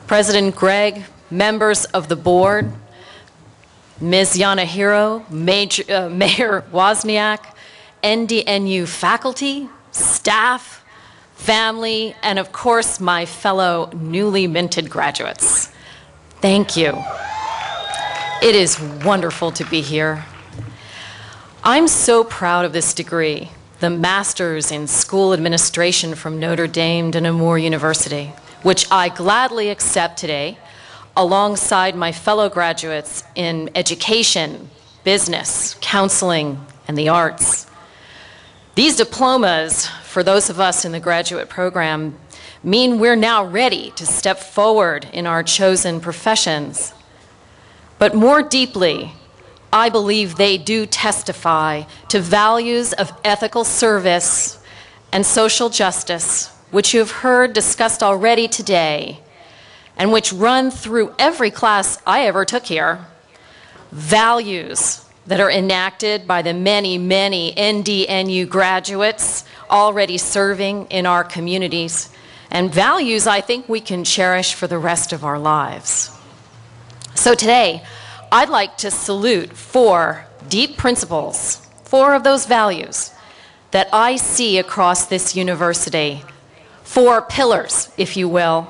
President Greg, members of the board, Ms. Yanahiro, Mayor Wozniak, NDNU faculty, staff, family, and of course my fellow newly minted graduates. Thank you. It is wonderful to be here. I'm so proud of this degree, the Master's in School Administration from Notre Dame de Namur University, which I gladly accept today alongside my fellow graduates in education, business, counseling, and the arts. These diplomas, for those of us in the graduate program, mean we're now ready to step forward in our chosen professions. But more deeply, I believe they do testify to values of ethical service and social justice, which you have heard discussed already today, and which run through every class I ever took here. Values that are enacted by the many, many NDNU graduates already serving in our communities, and values I think we can cherish for the rest of our lives. So today, I'd like to salute 4 deep principles, 4 of those values that I see across this university, 4 pillars, if you will.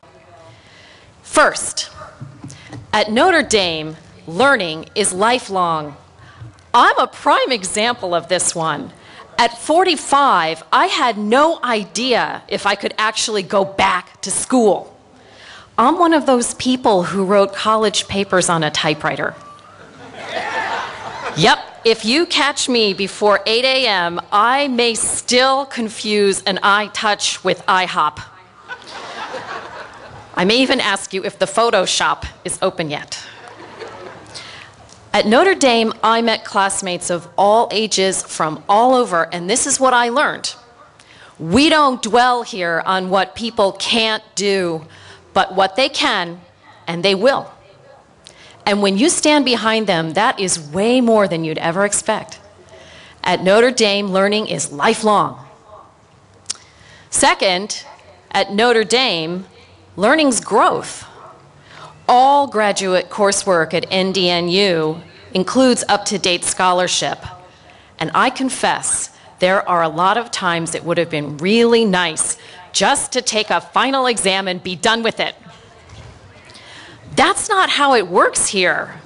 First, at Notre Dame, learning is lifelong. I'm a prime example of this one. At 45, I had no idea if I could actually go back to school. I'm one of those people who wrote college papers on a typewriter. Yep, if you catch me before 8 a.m., I may still confuse an iTouch with IHOP. I may even ask you if the Photoshop is open yet. At Notre Dame, I met classmates of all ages from all over, and this is what I learned. We don't dwell here on what people can't do, but what they can, and they will. And when you stand behind them, that is way more than you'd ever expect. At Notre Dame, learning is lifelong. Second, at Notre Dame, learning's growth. All graduate coursework at NDNU includes up-to-date scholarship. And I confess, there are a lot of times it would have been really nice just to take a final exam and be done with it. That's not how it works here.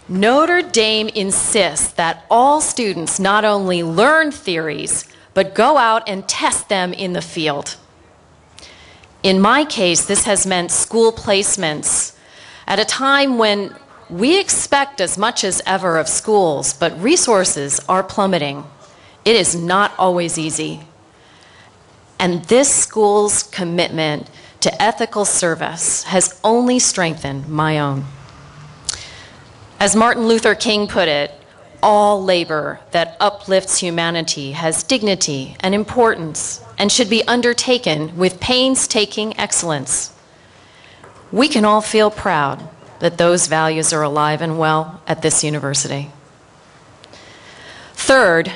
Notre Dame insists that all students not only learn theories, but go out and test them in the field. In my case, this has meant school placements at a time when we expect as much as ever of schools, but resources are plummeting. It is not always easy. And this school's commitment to ethical service has only strengthened my own. As Martin Luther King put it, all labor that uplifts humanity has dignity and importance and should be undertaken with painstaking excellence. We can all feel proud that those values are alive and well at this university. Third,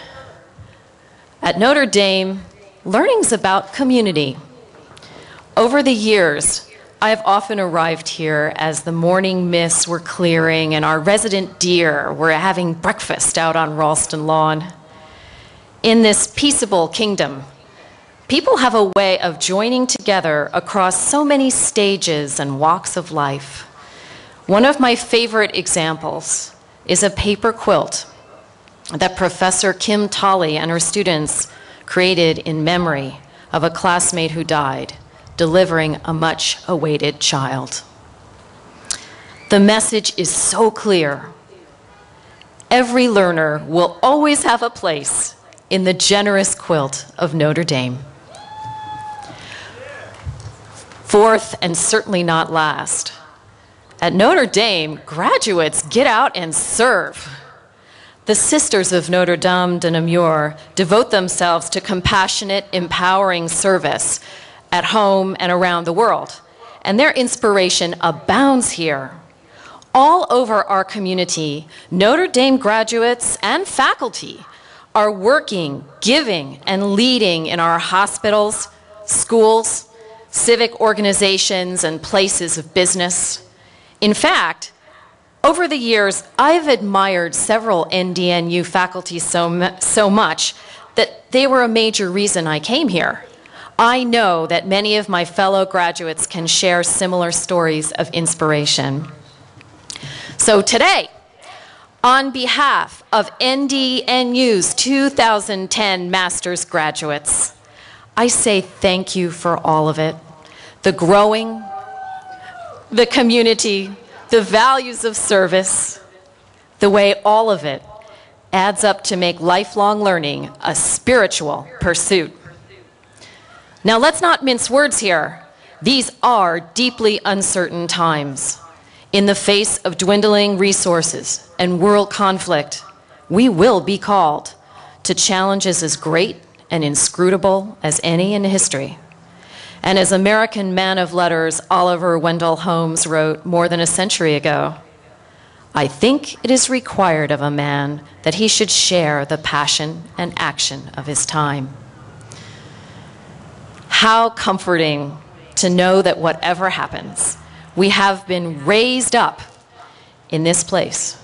at Notre Dame, learning's about community. Over the years, I have often arrived here as the morning mists were clearing and our resident deer were having breakfast out on Ralston Lawn. In this peaceable kingdom, people have a way of joining together across so many stages and walks of life. One of my favorite examples is a paper quilt that Professor Kim Tolley and her students created in memory of a classmate who died, delivering a much-awaited child. The message is so clear. Every learner will always have a place in the generous quilt of Notre Dame. Fourth, and certainly not last, at Notre Dame, graduates get out and serve. The Sisters of Notre Dame de Namur devote themselves to compassionate, empowering service at home and around the world, and their inspiration abounds here. All over our community, Notre Dame graduates and faculty are working, giving, and leading in our hospitals, schools, civic organizations, and places of business. In fact, over the years, I've admired several NDNU faculty so much that they were a major reason I came here. I know that many of my fellow graduates can share similar stories of inspiration. So today, on behalf of NDNU's 2010 master's graduates, I say thank you for all of it. The growing, the community, the values of service, the way all of it adds up to make lifelong learning a spiritual pursuit. Now, let's not mince words here. These are deeply uncertain times. In the face of dwindling resources and world conflict, we will be called to challenges as great and inscrutable as any in history. And as American man of letters Oliver Wendell Holmes wrote more than a century ago, I think it is required of a man that he should share the passion and action of his time. How comforting to know that whatever happens, we have been raised up in this place.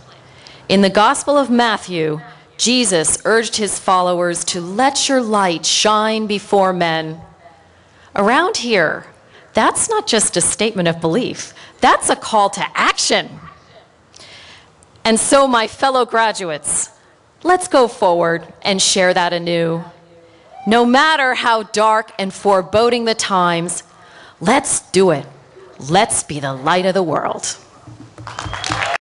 In the Gospel of Matthew, Jesus urged his followers to let your light shine before men. Around here, that's not just a statement of belief, that's a call to action. And so, my fellow graduates, let's go forward and share that anew. No matter how dark and foreboding the times, let's do it. Let's be the light of the world.